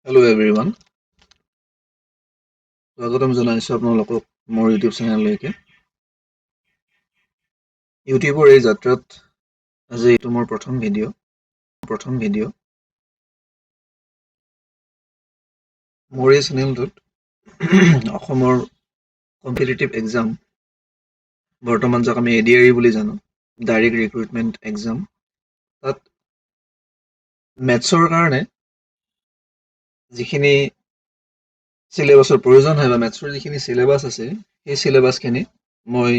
Hello everyone, স্বাগতম জনাইছো আপোনালোকক মোৰ ইউটিউব চেনেললৈকে। ইউটিউবৰ এই যাত্ৰাত আজি এইটো মোৰ প্ৰথম ভিডিঅ'। মোৰ এই চেনেলটোত অসমৰ কম্পিটিটিভ এক্সাম, বৰ্তমান যাক আমি ADRE বুলি জানো, ডাইৰেক্ট ৰিক্ৰুইটমেণ্ট এক্সাম, তাত মেথছৰ কাৰণে যিখিনি চিলেবাছৰ প্ৰয়োজন হয় বা মেথছৰ যিখিনি চিলেবাছ আছে, সেই চিলেবাছখিনি মই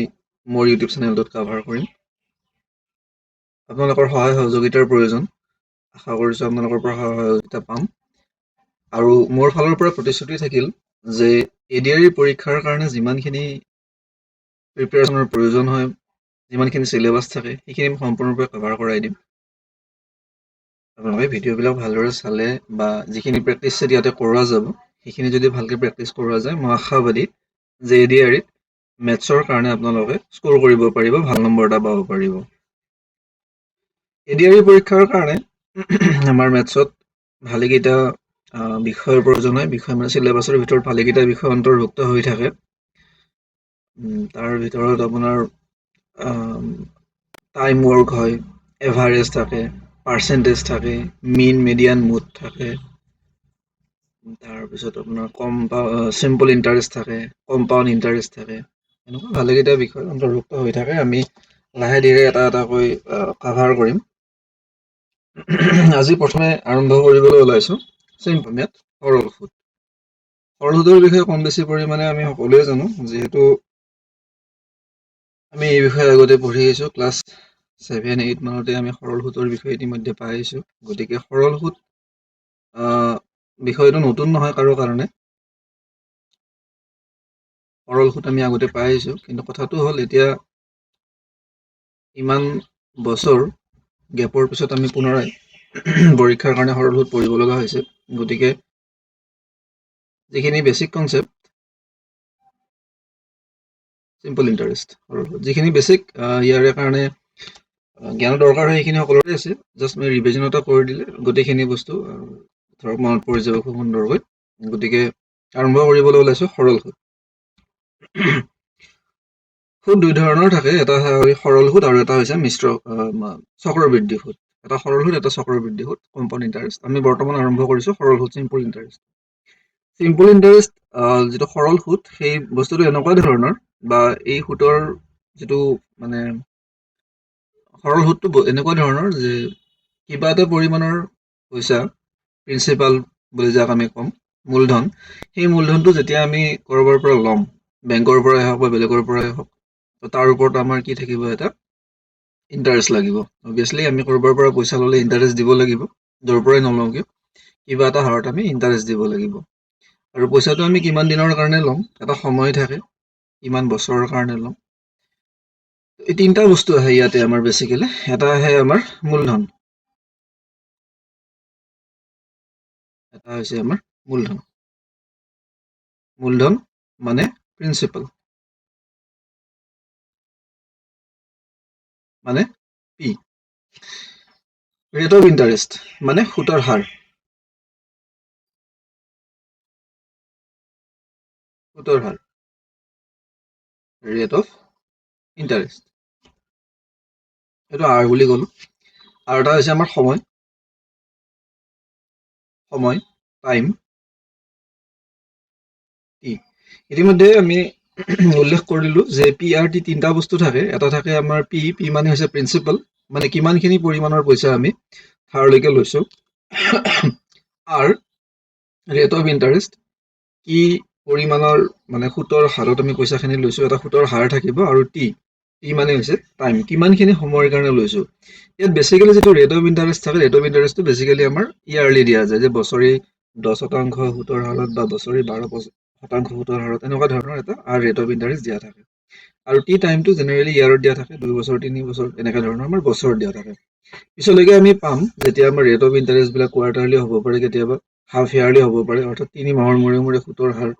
মোৰ ইউটিউব চেনেলটোত কভাৰ কৰিম। আপোনালোকৰ সহায় সহযোগিতাৰ প্ৰয়োজন। আশা কৰিছোঁ আপোনালোকৰ পৰা সহায় সহযোগিতা পাম। আৰু মোৰ ফালৰ পৰা প্ৰতিশ্ৰুতি থাকিল যে ADRE পৰীক্ষাৰ কাৰণে যিমানখিনি প্ৰিপেৰেশ্যনৰ প্ৰয়োজন হয়, যিমানখিনি চিলেবাছ থাকে, সেইখিনি মই সম্পূৰ্ণৰূপে কভাৰ কৰাই দিম। আপোনালোকে ভিডিঅ'বিলাক ভালদৰে চালে বা যিখিনি প্ৰেক্টিছ ছেট ইয়াতে কৰোৱা যাব, সেইখিনি যদি ভালকৈ প্ৰেক্টিছ কৰোৱা যায়, মই আশাবাদী যে ADREত মেথছৰ কাৰণে আপোনালোকে স্ক'ৰ কৰিব পাৰিব, ভাল নম্বৰ এটা পাব পাৰিব। ADRE পৰীক্ষাৰ কাৰণে আমাৰ মেথছত ভালেকেইটা বিষয়ৰ প্ৰয়োজন হয়। বিষয় মানে চিলেবাছৰ ভিতৰত ভালেকেইটা বিষয় অন্তৰ্ভুক্ত হৈ থাকে। তাৰ ভিতৰত আপোনাৰ টাইম ৱৰ্ক হয়, এভাৰেজ থাকে, পাৰ্চেণ্টেজ থাকে, মিন, মিডিয়ান, মুড থাকে। তাৰপিছত আপোনাৰ চিম্পল ইণ্টাৰেষ্ট থাকে, কম্পাউণ্ড ইণ্টাৰেষ্ট থাকে। এনেকুৱা ভালেকেইটা বিষয় অন্তৰ্ভুক্ত হৈ থাকে। আমি লাহে ধীৰে এটা এটাকৈ কভাৰ কৰিম। আজি প্ৰথমে আৰম্ভ কৰিবলৈ ওলাইছোঁ চিম্পল মেথ, সৰল সুত। সৰল সুতৰ বিষয়ে কম বেছি পৰিমাণে আমি সকলোৱে জানো, যিহেতু আমি এই বিষয়ে আগতে পঢ়ি আহিছোঁ। ক্লাছ 7-8 মানতে আমি সৰল সুতৰ বিষয়ে ইতিমধ্যে পাই আহিছোঁ। গতিকে সৰল সুত বিষয়টো নতুন নহয় কাৰো কাৰণে। সৰল সুত আমি আগতে পাই আহিছোঁ, কিন্তু কথাটো হ'ল এতিয়া ইমান বছৰ গেপৰ পিছত আমি পুনৰাই পৰীক্ষাৰ কাৰণে সৰল সুত পঢ়িব লগা হৈছে। গতিকে যিখিনি বেছিক কনচেপ্ট, চিম্পল ইণ্টাৰেষ্ট, সৰল সুত, যিখিনি বেছিক ইয়াৰে কাৰণে জ্ঞান দৰকাৰ হয়, সেইখিনি সকলোৰে আছে। জাষ্ট মই ৰিভিজন এটা কৰি দিলে গোটেইখিনি বস্তু ধৰক মনত পৰি যাব খুব সুন্দৰকৈ। গতিকে আৰম্ভ কৰিবলৈ ওলাইছোঁ সৰল সুত। সুত দুই ধৰণৰ থাকে, এটা হয় সৰল সুত আৰু এটা হৈছে মিশ্ৰ চক্ৰবৃদ্ধি সুত। এটা সৰল সুত, এটা চক্ৰবৃদ্ধি সুত, কম্পাউণ্ড ইণ্টাৰেষ্ট। আমি বৰ্তমান আৰম্ভ কৰিছোঁ সৰল সুত, চিম্পল ইণ্টাৰেষ্ট। চিম্পল ইণ্টাৰেষ্ট যিটো সৰল সুত, সেই বস্তুটো এনেকুৱা ধৰণৰ বা এই সুতৰ যিটো মানে সৰল সুতটো এনেকুৱা ধৰণৰ যে কিবা এটা পৰিমাণৰ পইচা, প্ৰিন্সিপাল বুলি যাক আমি ক'ম, মূলধন, সেই মূলধনটো যেতিয়া আমি ক'ৰবাৰ পৰা ল'ম, বেংকৰ পৰাই হওক বা বেলেগৰ পৰাই হওক, তাৰ ওপৰত আমাৰ কি থাকিব, এটা ইণ্টাৰেষ্ট লাগিব। অবভিয়াছলি আমি ক'ৰবাৰ পৰা পইচা ল'লে ইণ্টাৰেষ্ট দিব লাগিব, য'ৰ পৰাই নলওঁ কিয়, কিবা এটা হাৰত আমি ইণ্টাৰেষ্ট দিব লাগিব। আৰু পইচাটো আমি কিমান দিনৰ কাৰণে ল'ম, এটা সময় থাকে, কিমান বছৰৰ কাৰণে ল'ম। এই তিনিটা বস্তু আহে ইয়াতে আমাৰ বেচিকেলি। এটা আহে আমাৰ মূলধন, এটা হৈছে আমাৰ মূলধন মানে প্ৰিন্সিপাল, মানে পি। ৰেট অফ ইণ্টাৰেষ্ট মানে সুতৰ হাৰ, ৰেট অফ ইণ্টাৰেষ্ট, এইটো আৰ বুলি ক'লো। আৰু এটা হৈছে আমাৰ সময়, টাইম, টি। ইতিমধ্যে আমি উল্লেখ কৰিলোঁ যে পি আৰ টি তিনিটা বস্তু থাকে। এটা থাকে আমাৰ পি মানে হৈছে প্ৰিন্সিপাল, মানে কিমানখিনি পৰিমাণৰ পইচা আমি ধাৰলৈকে লৈছোঁ। আৰ, ৰেট অফ ইণ্টাৰেষ্ট, কি পৰিমাণৰ মানে সুতৰ হাৰত আমি পইচাখিনি লৈছোঁ, এটা সুতৰ হাৰ থাকিব। আৰু টি মানে হৈছে টাইম, কিমানখিনি সময়ৰ কাৰণে লৈছোঁ। ইয়াত বেচিকেলি যিটো ৰেট অফ ইণ্টাৰেষ্ট থাকে, ৰেট অফ ইণ্টাৰেষ্টটো বেচিকেলি আমাৰ ইয়াৰলি দিয়া যায়, যে বছৰি 10% সুতৰ হাৰত বা বছৰি 12% সুতৰ হাৰত, এনেকুৱা ধৰণৰ এটা ৰেট অফ ইণ্টাৰেষ্ট দিয়া থাকে। আৰু টি টাইমটো জেনেৰেলি ইয়াৰত দিয়া থাকে, 2 বছৰ 3 বছৰ এনেকুৱা ধৰণৰ আমাৰ বছৰত দিয়া থাকে। পিছলৈকে আমি পাম যেতিয়া আমাৰ ৰেট অফ ইণ্টাৰেষ্টবিলাক কোৱাৰ্টাৰলি হ'ব পাৰে, কেতিয়াবা হাফ ইয়াৰলি হ'ব পাৰে, অৰ্থাৎ 3 মাহৰ মূৰে সুতৰ হাৰ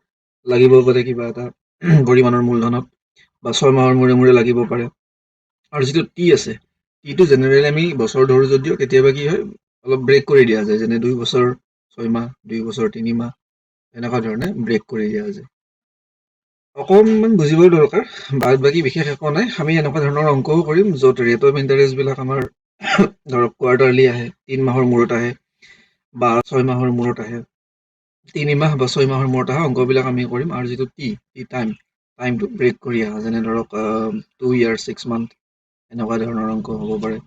লাগিব পাৰে কিবা এটা পৰিমাণৰ মূলধনত, বা 6 মাহৰ মূৰে লাগিব পাৰে। আৰু যিটো টি আছে, টিটো জেনেৰেলি আমি বছৰ ধৰোঁ যদিও কেতিয়াবা কি হয়, অলপ ব্ৰেক কৰি দিয়া যায়, যেনে 2 বছৰ 6 মাহ 2 বছৰ 3 মাহ এনেকুৱা ধৰণে ব্ৰেক কৰি দিয়া যায় অকণমান বুজিব দৰকাৰ বাদ বাকী বিশেষ একো নাই আমি এনেকুৱা ধৰণৰ অংকও কৰিম য'ত ৰেট অফ ইণ্টাৰেষ্ট বিলাক আমাৰ ধৰক কোৱাৰ্টাৰলি আহে 3 মাহৰ মূৰত আহে বা 6 মাহৰ মূৰত আহে 3 মাহ বা 6 মাহৰ মূৰত অহা অংকবিলাক আমি কৰিম আৰু যিটো টি টাইমটো ব্ৰেক কৰি অহা যেনে ধৰক 2 ইয়াৰ 6 মান্থ এনেকুৱা ধৰণৰ অংক হ'ব পাৰে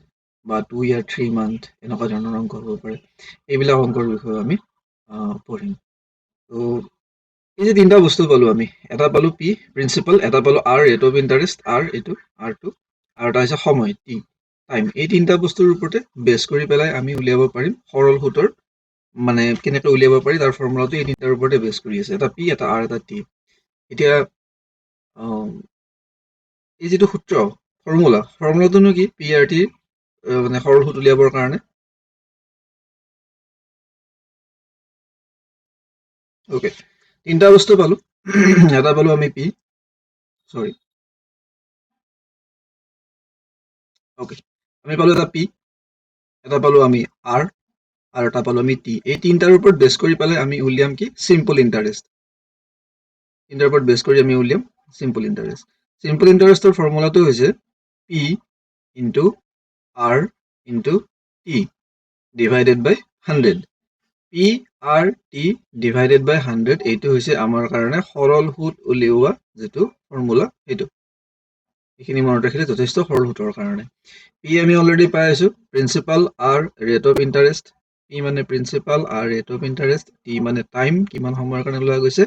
বা 2 ইয়াৰ 3 মান্থ এনেকুৱা ধৰণৰ অংক হ'ব পাৰে এইবিলাক অংকৰ বিষয়ে আমি পঢ়িম তো এই যে তিনিটা বস্তু পালো আমি এটা পালো পি প্ৰিন্সিপাল এটা পালো R rate of interest R এইটো আৰটো আৰু এটা হৈছে সময় টি টাইম এই তিনিটা বস্তুৰ ওপৰতে বেছ কৰি পেলাই আমি উলিয়াব পাৰিম সৰল সুতৰ মানে কেনেকৈ উলিয়াব পাৰি তাৰ ফৰ্মুলাটো এই তিনিটাৰ ওপৰতে বেছ কৰি আছে এটা পি এটা আৰ এটা টি এতিয়া এই যিটো সূত্ৰ ফৰ্মুলাটোনো কি পি আৰ টি মানে সৰল সুত উলিয়াবৰ কাৰণে ওকে তিনিটা বস্তু পালো এটা পালো আমি পি ওকে আমি পালো এটা পি এটা পালো আমি আৰ আৰু এটা পালো আমি টি এই তিনিটাৰ ওপৰত বেছ কৰি পেলাই আমি উলিয়াম কি চিম্পল ইণ্টাৰেষ্ট তিনিটাৰ ওপৰত বেছ কৰি আমি উলিয়াম চিম্পল ইণ্টাৰেষ্টৰ ফৰ্মুলাটো হৈছে P into R into T divided by 100 P R T divided by 100 এইটো হৈছে আমাৰ কাৰণে সৰল সুত উলিওৱা যিটো ফৰ্মুলা সেইটো এইখিনি মনত ৰাখিলে যথেষ্ট সৰল সুতৰ কাৰণে পি আমি অলৰেডি পাই আছো principal R rate of interest P মানে principal R rate of interest T মানে টাইম কিমান সময়ৰ কাৰণে লোৱা গৈছে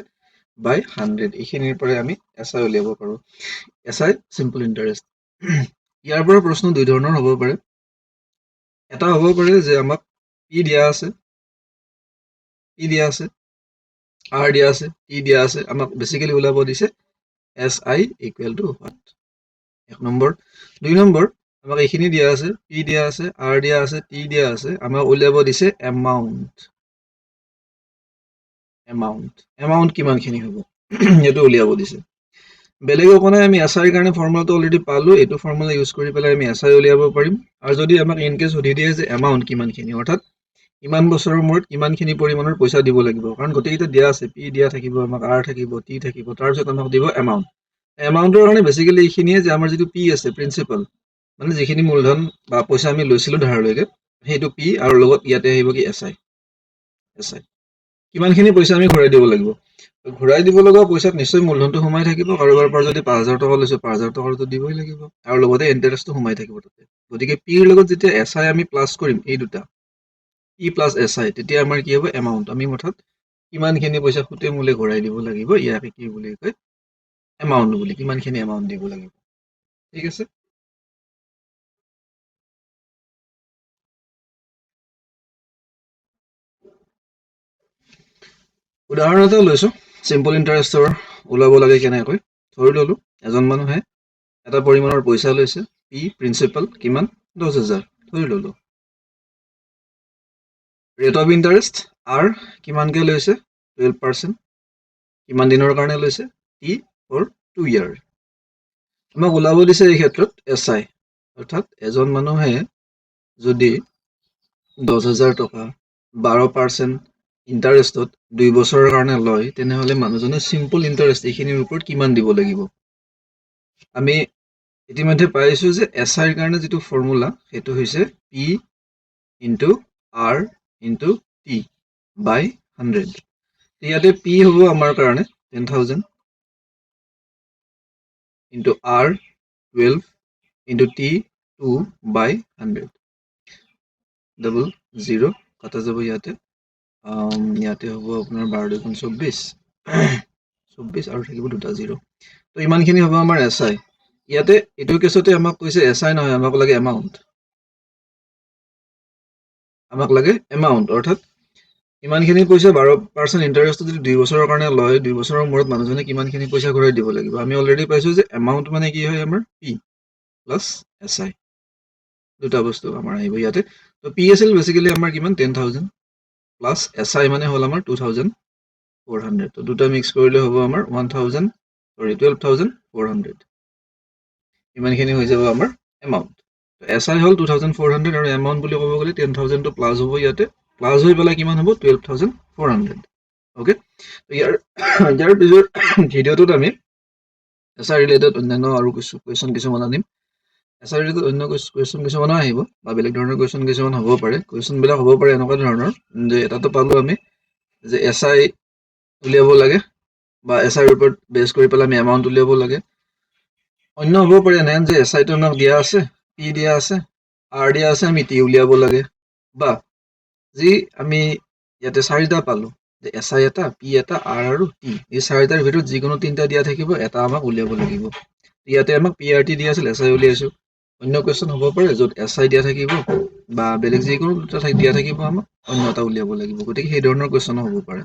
বাই 100 এইখিনিৰ পৰা আমি এছআই উলিয়াব পাৰো এছআই চিম্পল ইণ্টাৰেষ্ট ইয়াৰ পৰা প্ৰশ্ন দুই ধৰণৰ হ'ব পাৰে এটা হ'ব পাৰে যে আমাক পি দিয়া আছে আৰ দিয়া আছে টি দিয়া আছে আমাক বেসিক্যালি ওলাব দিছে S I equal to what এক নম্বৰ দুই নম্বৰ আমাক এইখিনি দিয়া আছে পি দিয়া আছে আৰ দিয়া আছে টি দিয়া আছে আমাক উলিয়াব দিছে এমাউণ্ট কিমানখিনি হ'ব এইটো উলিয়াব দিছে বেলেগ একো নাই আমি এছআইৰ কাৰণে ফৰ্মুলাটো অলৰেডি পালো এইটো ফৰ্মুলা ইউজ কৰি পেলাই আমি এছআই উলিয়াব পাৰিম আৰু যদি আমাক ইনকেছ সুধি দিয়ে যে এমাউণ্ট কিমানখিনি অৰ্থাৎ ইমান বছৰৰ মূৰত কিমানখিনি পৰিমাণৰ পইচা দিব লাগিব কাৰণ গোটেইকেইটা দিয়া আছে পি দিয়া থাকিব আমাক আৰ থাকিব টি থাকিব তাৰপিছত আমাক দিব এমাউণ্টৰ কাৰণে বেসিক্যালি এইখিনিয়ে যে আমাৰ যিটো পি আছে প্ৰিন্সিপাল মানে যিখিনি মূলধন বা পইচা আমি লৈছিলো ধাৰলৈকে সেইটো পি আৰু লগত ইয়াতে আহিব কি এছআই কিমানখিনি পইচা আমি ঘূৰাই দিব লাগিব ঘূৰাই দিব লগা পইচাত নিশ্চয় মূলধনটো সোমাই থাকিব কাৰোবাৰ পৰা যদি 5,000 টকা লৈছো 5,000 টকাটো দিবই লাগিব আৰু লগতে ইণ্টাৰেষ্টটো সোমাই থাকিব তাতে গতিকে পিৰ লগত যেতিয়া এছআই আমি প্লাছ কৰিম এই দুটা পি প্লাছ এছআই তেতিয়া আমাৰ কি হ'ব এমাউণ্ট আমি মুঠত কিমানখিনি পইচা সুতে মূলে ঘূৰাই দিব লাগিব ইয়াকে কি বুলি কয় এমাউণ্ট বুলি কিমানখিনি এমাউণ্ট দিব লাগিব ঠিক আছে উদাহৰণ এটা লৈছো চিম্পল ইণ্টাৰেষ্টৰ ওলাব লাগে কেনেকৈ ধৰি ললো এজন মানুহে এটা পৰিমাণৰ পইচা লৈছে পি প্ৰিন্সিপাল কিমান 10,000 ধৰি ললো ৰেট অফ ইণ্টাৰেষ্ট আৰ কিমানকৈ লৈছে 12% কিমান দিনৰ কাৰণে লৈছে টি ফৰ 2 ইয়াৰ আমাক ওলাব দিছে এই ক্ষেত্ৰত এছআই অৰ্থাৎ এজন মানুহে যদি 10,000 টকা 12% ইণ্টাৰেষ্টত 2 বছৰৰ কাৰণে লয় তেনেহ'লে মানুহজনে চিম্পল ইণ্টাৰেষ্ট এইখিনিৰ ওপৰত কিমান দিব লাগিব আমি ইতিমধ্যে পাইছো যে এছআইৰ কাৰণে যিটো ফৰ্মুলা সেইটো হৈছে P into R into T by 100 ইয়াতে পি হ'ব আমাৰ কাৰণে 10,000 into R 12 into T 2 by 100 double 0 কাটা যাব ইয়াতে ইয়াতে হ'ব আপোনাৰ 12 × 24 আৰু থাকিব দুটা 0 তো ইমানখিনি হ'ব আমাৰ এছআই ইয়াতে এইটো কেছতে আমাক কৈছে এছআই নহয় আমাক লাগে এমাউণ্ট অৰ্থাৎ ইমানখিনি পইচা 12% ইণ্টাৰেষ্টটো যদি 2 বছৰৰ কাৰণে লয় 2 বছৰৰ মূৰত মানুহজনে কিমানখিনি পইচা ঘূৰাই দিব লাগিব আমি অলৰেডি পাইছো যে এমাউণ্ট মানে কি হয় আমাৰ পি প্লাছ এছআই দুটা বস্তু আমাৰ আহিব ইয়াতে তো পি আছিল বেসিক্যালি আমাৰ কিমান 10,000 প্লাছ এছআই মানে হ'ল আমাৰ 2,400 তো দুটা মিক্স কৰিলে হ'ব আমাৰ 12,400 ইমানখিনি হৈ যাব আমাৰ এমাউণ্ট এছআই হ'ল 2,400 আৰু এমাউণ্ট বুলি ক'ব গ'লে 10,000 টো প্লাছ হ'ব ইয়াতে প্লাছ হৈ পেলাই কিমান হ'ব 12,400 অ'কে ইয়াৰ পিছৰ ভিডিঅ'টোত আমি এছআই ৰিলেটেড অন্যান্য আৰু কুৱেশ্যন কিছুমান আনিম এছআই ৰিলেটেড অন্য কুৱেশ্যন কিছুমানো আহিব বা বেলেগ ধৰণৰ কুৱেশ্যন কিছুমান হ'ব পাৰে কুৱেশ্যনবিলাক হ'ব পাৰে এনেকুৱা ধৰণৰ যে এটাটো পালোঁ আমি যে এছআই উলিয়াব লাগে বা এছআইৰ ওপৰত বেছ কৰি পেলাই আমি এমাউণ্ট উলিয়াব লাগে অন্য হ'ব পাৰে এনে যে এছআইটো আমাক দিয়া আছে পি দিয়া আছে আৰ দিয়া আছে আমি টি উলিয়াব লাগে বা যি আমি ইয়াতে চাৰিটা পালোঁ যে এছআই এটা পি এটা আৰ আৰু টি এই চাৰিটাৰ ভিতৰত যিকোনো তিনিটা দিয়া থাকিব এটা আমাক উলিয়াব লাগিব ইয়াতে আমাক পি আৰ টি দিয়া আছিল এছআই উলিয়াইছোঁ অন্য কুৱেশ্যন হ'ব পাৰে য'ত এছআই দিয়া থাকিব বা বেলেগ যিকোনো দুটা দিয়া থাকিব আমাক অন্য এটা উলিয়াব লাগিব গতিকে সেই ধৰণৰ কুৱেশ্যনো হ'ব পাৰে